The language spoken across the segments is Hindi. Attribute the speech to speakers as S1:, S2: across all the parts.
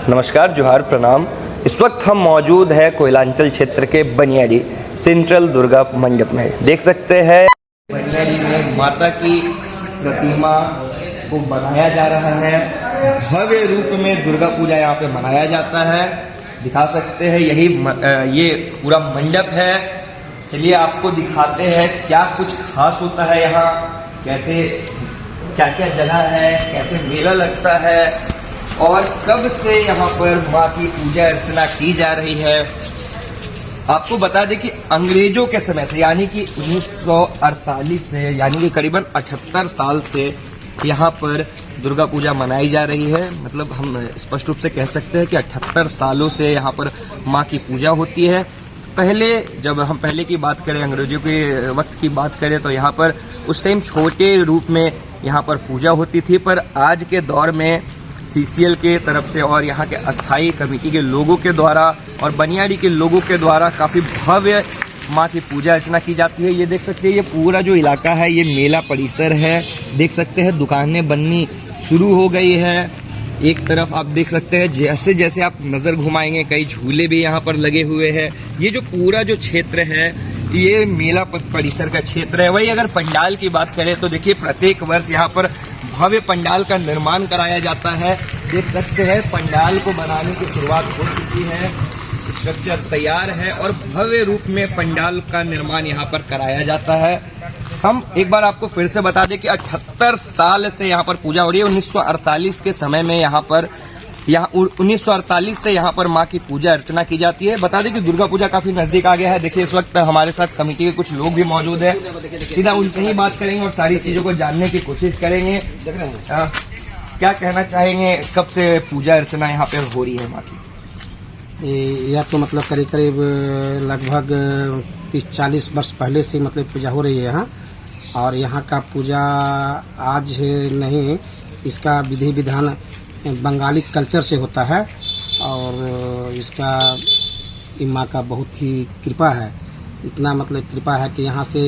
S1: नमस्कार, जोहार, प्रणाम। इस वक्त हम मौजूद है कोयलांचल क्षेत्र के बनियाडी सेंट्रल दुर्गा मंडप में। देख सकते हैं बनियाडी में माता की प्रतिमा को बनाया जा रहा है। भव्य रूप में दुर्गा पूजा यहाँ पे मनाया जाता है। दिखा सकते हैं ये पूरा मंडप है। चलिए आपको दिखाते हैं क्या कुछ खास होता है यहाँ, कैसे क्या क्या जगह है, कैसे मेला लगता है और कब से यहाँ पर माँ की पूजा अर्चना की जा रही है। आपको बता दें कि अंग्रेजों के समय से यानी कि 1948 से यानी कि करीबन 78 साल से यहाँ पर दुर्गा पूजा मनाई जा रही है। मतलब हम स्पष्ट रूप से कह सकते हैं कि 78 सालों से यहाँ पर माँ की पूजा होती है। जब हम पहले की बात करें, अंग्रेजों के वक्त की बात करें, तो यहाँ पर उस टाइम छोटे रूप में यहाँ पर पूजा होती थी, पर आज के दौर में सीसीएल के तरफ से और यहाँ के अस्थाई कमेटी के लोगों के द्वारा और बनियाडी के लोगों के द्वारा काफ़ी भव्य माँ की पूजा अर्चना की जाती है। ये देख सकते हैं, ये पूरा जो इलाका है ये मेला परिसर है। देख सकते हैं दुकानें बननी शुरू हो गई है। एक तरफ आप देख सकते हैं, जैसे जैसे आप नज़र घुमाएंगे कई झूले भी यहाँ पर लगे हुए हैं। ये जो पूरा जो क्षेत्र है ये मेला परिसर का क्षेत्र है। वही अगर पंडाल की बात करें तो देखिए प्रत्येक वर्ष यहाँ पर भव्य पंडाल का निर्माण कराया जाता है। देख सकते हैं पंडाल को बनाने की शुरुआत हो चुकी है, स्ट्रक्चर तैयार है और भव्य रूप में पंडाल का निर्माण यहाँ पर कराया जाता है। हम एक बार आपको फिर से बता दें कि 78 साल से यहाँ पर पूजा हो रही है। 1948 के समय में यहाँ 1948 से यहाँ पर माँ की पूजा अर्चना की जाती है। बता दें कि दुर्गा पूजा काफी नजदीक आ गया है। देखिए इस वक्त हमारे साथ कमेटी के कुछ लोग भी मौजूद हैं। सीधा उनसे ही बात करेंगे और सारी चीजों को जानने की कोशिश करेंगे। क्या कहना चाहेंगे, कब से पूजा अर्चना यहाँ पे हो रही है माँ की?
S2: यह तो मतलब करीब करीब लगभग 30-40 वर्ष पहले से मतलब पूजा हो रही है यहाँ। और यहाँ का पूजा आज नहीं, इसका विधि विधान बंगाली कल्चर से होता है और इसका माँ का बहुत ही कृपा है। इतना मतलब कृपा है कि यहाँ से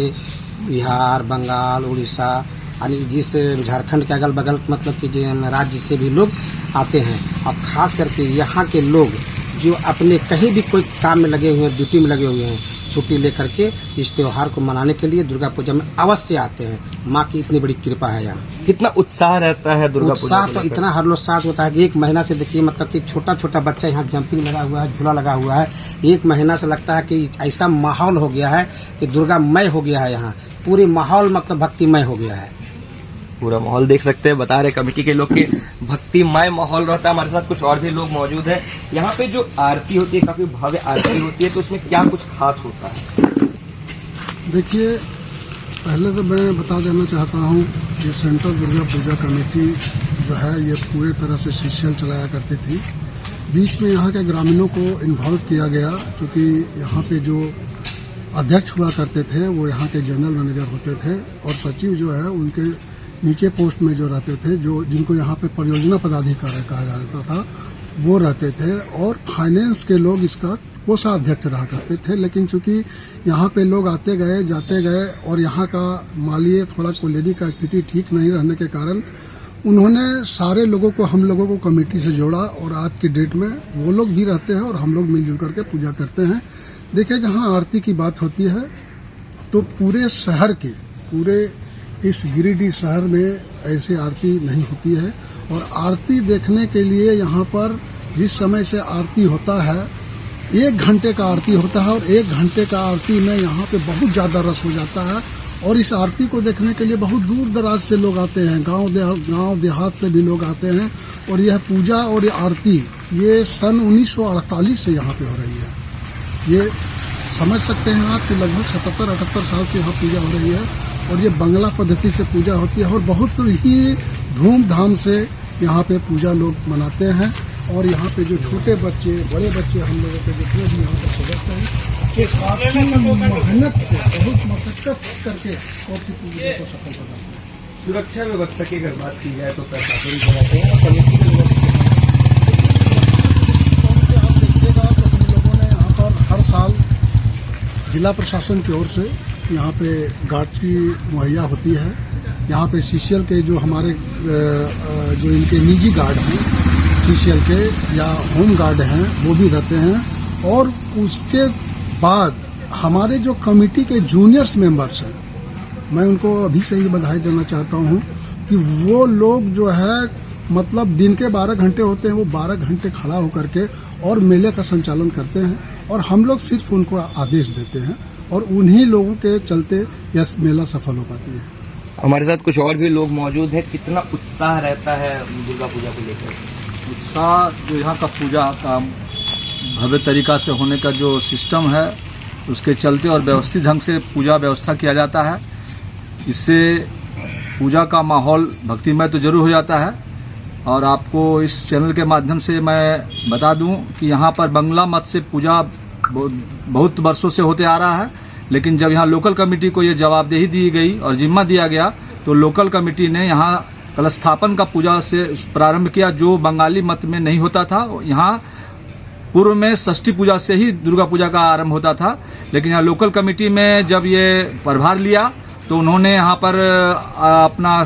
S2: बिहार, बंगाल, उड़ीसा यानी जिस झारखंड के अगल बगल मतलब कि राज्य से भी लोग आते हैं। और खास करके यहाँ के लोग जो अपने कहीं भी कोई काम में लगे हुए हैं, ड्यूटी में लगे हुए हैं, छुट्टी लेकर के इस त्योहार को मनाने के लिए दुर्गा पूजा में अवश्य आते हैं। माँ की इतनी बड़ी कृपा है यहाँ।
S1: कितना उत्साह रहता है दुर्गा पूजा?
S2: उत्साह तो इतना हर्षोल्लास होता है कि एक महीना से देखिए मतलब कि छोटा छोटा बच्चा यहाँ जंपिंग लगा हुआ है, झूला लगा हुआ है। एक महीना से लगता है कि ऐसा माहौल हो गया है कि दुर्गामय हो गया है। यहाँ पूरे माहौल मतलब भक्तिमय हो गया है।
S1: पूरा माहौल देख सकते हैं, बता रहे कमेटी के लोग कि भक्तिमय माहौल रहता है। हमारे साथ कुछ और भी लोग मौजूद हैं। यहाँ पे जो आरती होती है, काफी भव्य आरती होती है, तो उसमें क्या कुछ खास होता है?
S3: देखिए, पहले तो मैं बता देना चाहता हूँ कि सेंट्रल दुर्गा पूजा कमेटी जो है ये पूरे तरह से सीसीएल चलाया करती थी। बीच में यहाँ के ग्रामीणों को इन्वॉल्व किया गया, क्योंकि यहाँ पे जो अध्यक्ष हुआ करते थे वो यहाँ के जनरल मैनेजर होते थे और सचिव जो है उनके नीचे पोस्ट में जो रहते थे, जो जिनको यहाँ पे परियोजना पदाधिकारी कहा जाता था, वो रहते थे। और फाइनेंस के लोग इसका कोषाध्यक्ष रहा करते थे। लेकिन चूंकि यहाँ पे लोग आते गए जाते गए और यहाँ का मालीय थोड़ा कोलेडी का स्थिति ठीक नहीं रहने के कारण उन्होंने सारे लोगों को, हम लोगों को कमेटी से जोड़ा और आज की डेट में वो लोग भी रहते हैं और हम लोग मिलजुल करके पूजा करते हैं। देखिए, जहाँ आरती की बात होती है तो पूरे शहर की, पूरे इस गिरिडीह शहर में ऐसी आरती नहीं होती है। और आरती देखने के लिए यहाँ पर जिस समय से आरती होता है, 1 घंटे का आरती होता है और 1 घंटे का आरती में यहाँ पे बहुत ज़्यादा रस हो जाता है। और इस आरती को देखने के लिए बहुत दूर दराज से लोग आते हैं, गांव देहात से भी लोग आते हैं। और यह पूजा और ये आरती ये सन 1948 से यहाँ पे हो रही है। ये समझ सकते हैं आप कि लगभग 77-78 साल से यहाँ पूजा हो रही है। और ये बंगला पद्धति से पूजा होती है और बहुत ही धूमधाम से यहाँ पे पूजा लोग मनाते हैं। और यहाँ पे जो छोटे बच्चे, बड़े बच्चे, हम लोगों के जितने भी यहाँ पर सदस्य हैं, ये काफी मेहनत से, बहुत मशक्कत करके और पूजा को सफल बनाते हैं।
S1: सुरक्षा व्यवस्था की अगर बात की जाए तो प्रशासन को रहते हैं और कमेटी के लोग
S3: से आप देखिएगा तो हम लोगों ने यहाँ पर हर साल जिला प्रशासन की ओर से यहाँ पे गार्ड की मुहैया होती है। यहाँ पे सीसीएल के जो हमारे जो इनके निजी गार्ड हैं ऑफिशियल के या होम गार्ड हैं वो भी रहते हैं। और उसके बाद हमारे जो कमेटी के जूनियर्स मेंबर्स हैं, मैं उनको अभी से ही बधाई देना चाहता हूं कि वो लोग जो है मतलब दिन के 12 घंटे होते हैं, वो 12 घंटे खड़ा होकर के और मेले का संचालन करते हैं और हम लोग सिर्फ उनको आदेश देते हैं और उन्हीं लोगों के चलते यह मेला सफल हो पाती है।
S1: हमारे साथ कुछ और भी लोग मौजूद हैं। कितना उत्साह रहता है दुर्गा पूजा को लेकर?
S4: उत्साह जो यहाँ का पूजा का भव्य तरीका से होने का जो सिस्टम है उसके चलते और व्यवस्थित ढंग से पूजा व्यवस्था किया जाता है, इससे पूजा का माहौल भक्तिमय तो जरूर हो जाता है। और आपको इस चैनल के माध्यम से मैं बता दूं कि यहाँ पर बंगला मत से पूजा बहुत वर्षों से होते आ रहा है, लेकिन जब यहाँ लोकल कमेटी को ये जवाबदेही दी गई और जिम्मा दिया गया तो लोकल कमेटी ने यहाँ कलशस्थापन का पूजा से प्रारंभ किया, जो बंगाली मत में नहीं होता था। यहाँ पूर्व में षष्ठी पूजा से ही दुर्गा पूजा का आरंभ होता था, लेकिन यहाँ लोकल कमेटी में जब ये प्रभार लिया तो उन्होंने यहाँ पर अपना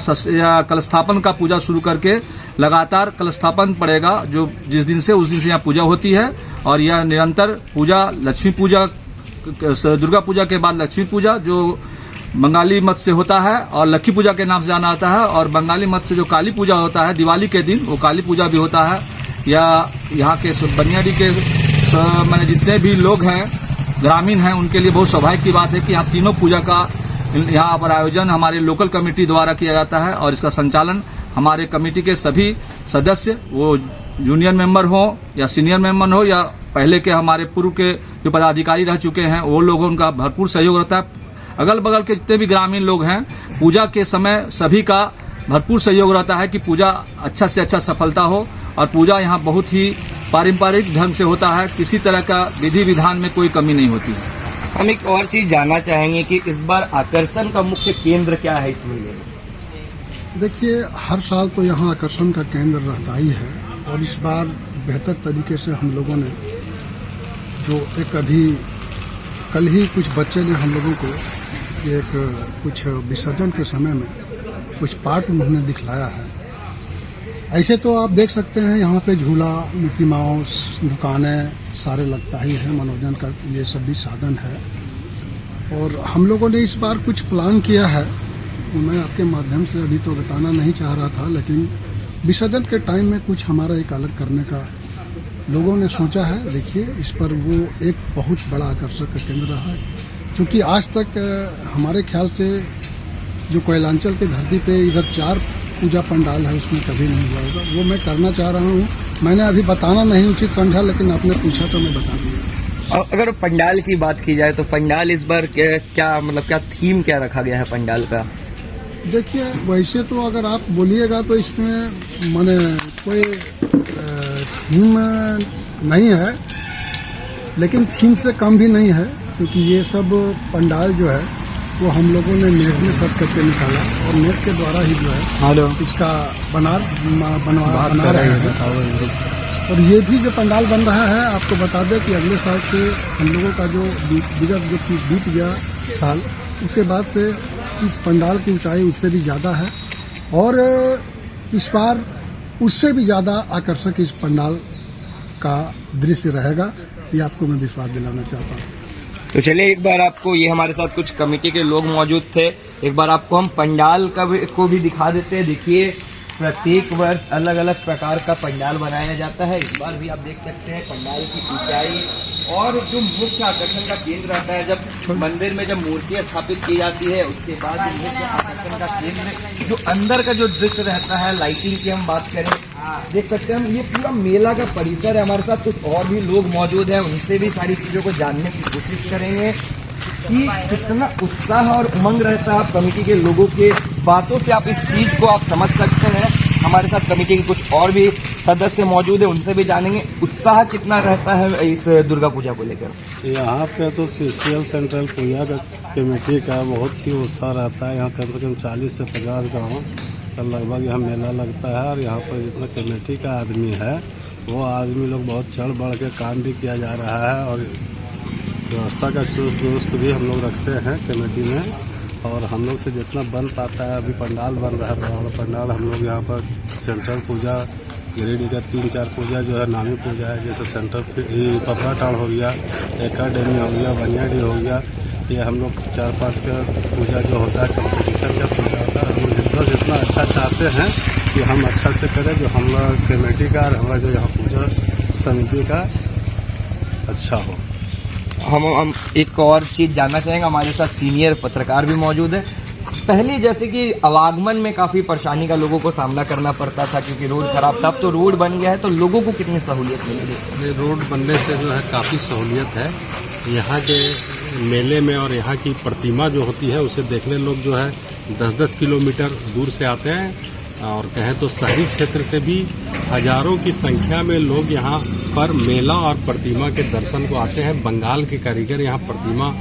S4: कलशस्थापन का पूजा शुरू करके लगातार कलशस्थापन पड़ेगा, जो जिस दिन से उस दिन से यहाँ पूजा होती है। और यह निरंतर पूजा लक्ष्मी पूजा, दुर्गा पूजा के बाद लक्ष्मी पूजा जो बंगाली मत से होता है और लक्ष्मी पूजा के नाम से जाना आता है, और बंगाली मत से जो काली पूजा होता है दिवाली के दिन, वो काली पूजा भी होता है। या यहाँ के बनियाडी के मैंने जितने भी लोग हैं ग्रामीण हैं उनके लिए बहुत सौभाग्य की बात है कि यहाँ तीनों पूजा का यहाँ पर आयोजन हमारे लोकल कमेटी द्वारा किया जाता है और इसका संचालन हमारे कमेटी के सभी सदस्य, वो जूनियर मेंबर हो या सीनियर मेंबर हो या पहले के हमारे पूर्व के जो पदाधिकारी रह चुके हैं, वो लोगों उनका भरपूर सहयोग रहता है। अगल बगल के जितने भी ग्रामीण लोग हैं, पूजा के समय सभी का भरपूर सहयोग रहता है कि पूजा अच्छा से अच्छा सफलता हो। और पूजा यहाँ बहुत ही पारंपरिक ढंग से होता है, किसी तरह का विधि विधान में कोई कमी नहीं होती है।
S1: हम एक और चीज जानना चाहेंगे कि इस बार आकर्षण का मुख्य केंद्र क्या है इस मेले में?
S3: देखिए, हर साल तो यहाँ आकर्षण का केंद्र रहता ही है और इस बार बेहतर तरीके से हम लोगों ने जो एक अभी कल ही कुछ बच्चे ने हम लोगों को एक कुछ विसर्जन के समय में कुछ पार्ट उन्होंने दिखलाया है। ऐसे तो आप देख सकते हैं यहाँ पे झूला, मिकी माउस, दुकानें सारे लगता ही है, मनोरंजन का ये सब भी साधन है। और हम लोगों ने इस बार कुछ प्लान किया है, मैं आपके माध्यम से अभी तो बताना नहीं चाह रहा था, लेकिन विसर्जन के टाइम में कुछ हमारा एक अलग करने का लोगों ने सोचा है। देखिए, इस पर वो एक बहुत बड़ा आकर्षक का केंद्र रहा है, क्योंकि आज तक हमारे ख्याल से जो कोयलांचल की धरती पे इधर 4 पूजा पंडाल है उसमें कभी नहीं हुआ होगा। वो मैं करना चाह रहा हूँ। मैंने अभी बताना नहीं उचित समझा, लेकिन आपने पूछा तो मैं बता दिया।
S1: और अगर पंडाल की बात की जाए तो पंडाल इस बार क्या थीम क्या रखा गया है पंडाल का?
S3: देखिए, वैसे तो अगर आप बोलिएगा तो इसमें माने कोई थीम नहीं है, लेकिन थीम से कम भी नहीं है, क्योंकि ये सब पंडाल जो है वो हम लोगों ने नेट में सर्च करके निकाला और नेट के द्वारा ही जो है इसका बना रहे हैं। और ये भी जो पंडाल बन रहा है, आपको बता दें कि अगले साल से हम लोगों का जो बीत गया साल, उसके बाद से इस पंडाल की ऊंचाई उससे भी ज़्यादा है और इस बार उससे भी ज़्यादा आकर्षक इस पंडाल का दृश्य रहेगा, ये आपको मैं विश्वास दिलाना चाहता हूँ।
S1: तो चलिए, एक बार आपको ये हमारे साथ कुछ कमेटी के लोग मौजूद थे, एक बार आपको हम पंडाल को भी दिखा देते हैं। देखिए, प्रत्येक वर्ष अलग अलग प्रकार का पंडाल बनाया जाता है। इस बार भी आप देख सकते हैं पंडाल की ऊंचाई और जो मुख्य आकर्षण का केंद्र रहता है, जब मंदिर में जब मूर्तियां स्थापित की जाती है उसके बाद मुख्य आकर्षण का केंद्र जो अंदर का जो दृश्य रहता है, लाइटिंग की हम बात करें, देख सकते हैं हम ये पूरा मेला का परिसर है। हमारे साथ कुछ और भी लोग मौजूद हैं, उनसे भी सारी चीजों को जानने की कोशिश करेंगे कि कितना उत्साह और उमंग रहता है। कमेटी के लोगों के बातों से आप इस चीज को आप समझ सकते हैं। हमारे साथ कमेटी के कुछ और भी सदस्य मौजूद है, उनसे भी जानेंगे उत्साह कितना रहता है इस दुर्गा पूजा को लेकर।
S5: यहाँ पे तो सीसीएल सेंट्रल पूजा कमेटी का बहुत ही उत्साह रहता है। यहाँ कम से कम 40 से 50 गाँव का लगभग यहाँ मेला लगता है और यहाँ पर जितना कमेटी का आदमी है वो आदमी लोग बहुत चढ़ बढ़ के काम भी किया जा रहा है और व्यवस्था का चुस्त दुरुस्त भी हम लोग रखते हैं कमेटी में। और हम लोग से जितना बन पाता है, अभी पंडाल बन रहा है, बड़ा पंडाल हम लोग यहाँ पर सेंट्रल पूजा गिरिडीह का 3-4 पूजा जो है नामी पूजा है, जैसे सेंटर पपरा टाड़ हो गया, एकाडेमी हो गया, बनियाडी हो गया। ये हम लोग 4-5 का पूजा जो होता है कंपटीशन का पूजा होता है। हम लोग जितना अच्छा चाहते हैं कि हम अच्छा से करें, जो हम लोग कमेटी का और हमारा जो यहाँ पूजा समिति का अच्छा हो।
S1: हम एक और चीज़ जानना चाहेंगे, हमारे साथ सीनियर पत्रकार भी मौजूद है। पहले जैसे कि आवागमन में काफ़ी परेशानी का लोगों को सामना करना पड़ता था क्योंकि रोड खराब था, अब तो रोड बन गया है, तो लोगों को कितनी सहूलियत मिलेगी?
S5: रोड बनने से जो है काफ़ी सहूलियत है। यहाँ के मेले में और यहाँ की प्रतिमा जो होती है उसे देखने लोग जो है 10-10 किलोमीटर दूर से आते हैं, और कहें तो शहरी क्षेत्र से भी हजारों की संख्या में लोग यहाँ पर मेला और प्रतिमा के दर्शन को आते हैं। बंगाल के कारीगर यहाँ प्रतिमा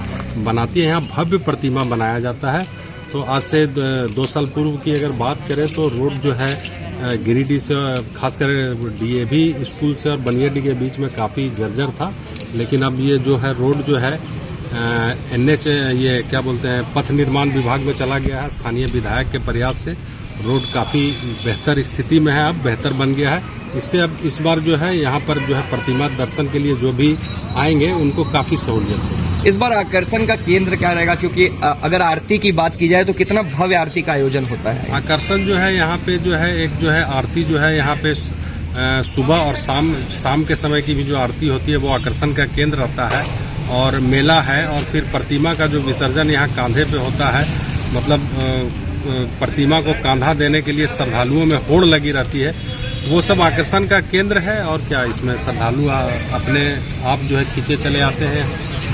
S5: बनाती है, यहाँ भव्य प्रतिमा बनाया जाता है। तो आज से 2 साल पूर्व की अगर बात करें तो रोड जो है गिरिडीह से खासकर डीएवी स्कूल से और बनियाडी के बीच में काफ़ी जर्जर था, लेकिन अब ये जो है रोड जो है NH ये क्या बोलते हैं पथ निर्माण विभाग में चला गया है। स्थानीय विधायक के प्रयास से रोड काफ़ी बेहतर स्थिति में है, अब बेहतर बन गया है। इससे अब इस बार जो है यहाँ पर जो है प्रतिमा दर्शन के लिए जो भी आएंगे उनको काफ़ी सहूलियत होगी।
S1: इस बार आकर्षण का केंद्र क्या रहेगा, क्योंकि अगर आरती की बात की जाए तो कितना भव्य आरती का आयोजन होता है?
S5: आकर्षण जो है यहाँ पे जो है एक जो है आरती जो है यहाँ पे सुबह और शाम के समय की भी जो आरती होती है वो आकर्षण का केंद्र रहता है। और मेला है, और फिर प्रतिमा का जो विसर्जन यहाँ कांधे पे होता है, मतलब प्रतिमा को कांधा देने के लिए श्रद्धालुओं में होड़ लगी रहती है, वो सब आकर्षण का केंद्र है। और क्या इसमें श्रद्धालु अपने आप जो है खींचे चले आते हैं।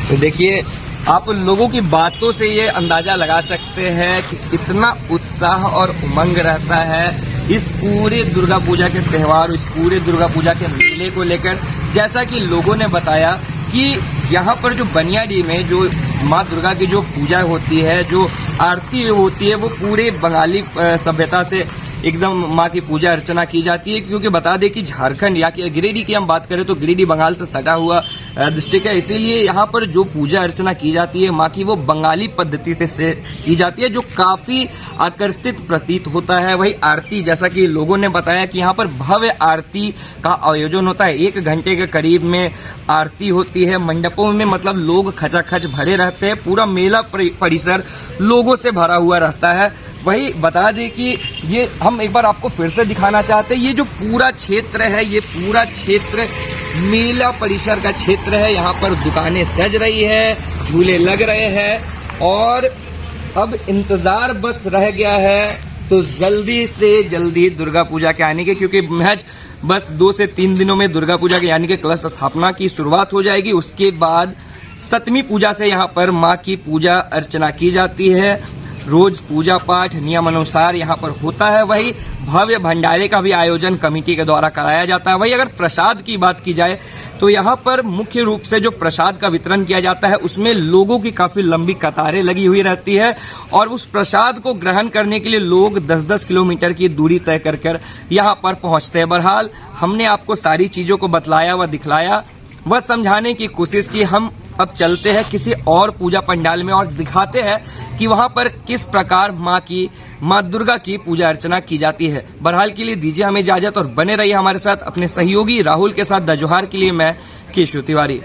S1: तो देखिए, आप लोगों की बातों से ये अंदाजा लगा सकते हैं कि कितना उत्साह और उमंग रहता है इस पूरे दुर्गा पूजा के त्यौहार, इस पूरे दुर्गा पूजा के मेले को लेकर। जैसा कि लोगों ने बताया कि यहाँ पर जो बनियाडीह में जो माँ दुर्गा की जो पूजा होती है, जो आरती होती है, वो पूरे बंगाली सभ्यता से एकदम माँ की पूजा अर्चना की जाती है। क्योंकि बता दें कि झारखंड या कि गिरिडीह की हम बात करें तो गिरिडीह बंगाल से सटा हुआ डिस्ट्रिक्ट है, इसीलिए यहाँ पर जो पूजा अर्चना की जाती है माँ की, वो बंगाली पद्धति से की जाती है, जो काफी आकर्षित प्रतीत होता है। वही आरती, जैसा कि लोगों ने बताया कि यहाँ पर भव्य आरती का आयोजन होता है। 1 घंटे के करीब में आरती होती है। मंडपों में मतलब लोग खचाखच भरे रहते हैं, पूरा मेला परिसर लोगों से भरा हुआ रहता है। वही बता दें कि ये हम एक बार आपको फिर से दिखाना चाहते हैं, ये जो पूरा क्षेत्र है, ये पूरा क्षेत्र मेला परिसर का क्षेत्र है। यहाँ पर दुकानें सज रही है, झूले लग रहे हैं, और अब इंतजार बस रह गया है तो जल्दी से जल्दी दुर्गा पूजा के आने के, क्योंकि महज बस 2 से 3 दिनों में दुर्गा पूजा के यानी कि कलश स्थापना की शुरुआत हो जाएगी। उसके बाद 7वीं पूजा से यहाँ पर माँ की पूजा अर्चना की जाती है। रोज पूजा पाठ नियम अनुसार यहाँ पर होता है। वही भव्य भंडारे का भी आयोजन कमेटी के द्वारा कराया जाता है। वही अगर प्रसाद की बात की जाए तो यहाँ पर मुख्य रूप से जो प्रसाद का वितरण किया जाता है उसमें लोगों की काफी लंबी कतारें लगी हुई रहती है, और उस प्रसाद को ग्रहण करने के लिए लोग 10-10 किलोमीटर की दूरी तय कर यहाँ पर पहुंचते हैं। बहरहाल हमने आपको सारी चीजों को बतलाया व दिखलाया व समझाने की कोशिश की। हम अब चलते हैं किसी और पूजा पंडाल में और दिखाते हैं कि वहां पर किस प्रकार माँ दुर्गा की पूजा अर्चना की जाती है। बहरहाल के लिए दीजिए हमें इजाजत और बने रहिए हमारे साथ। अपने सहयोगी राहुल के साथ द जोहार के लिए मैं केशव तिवारी।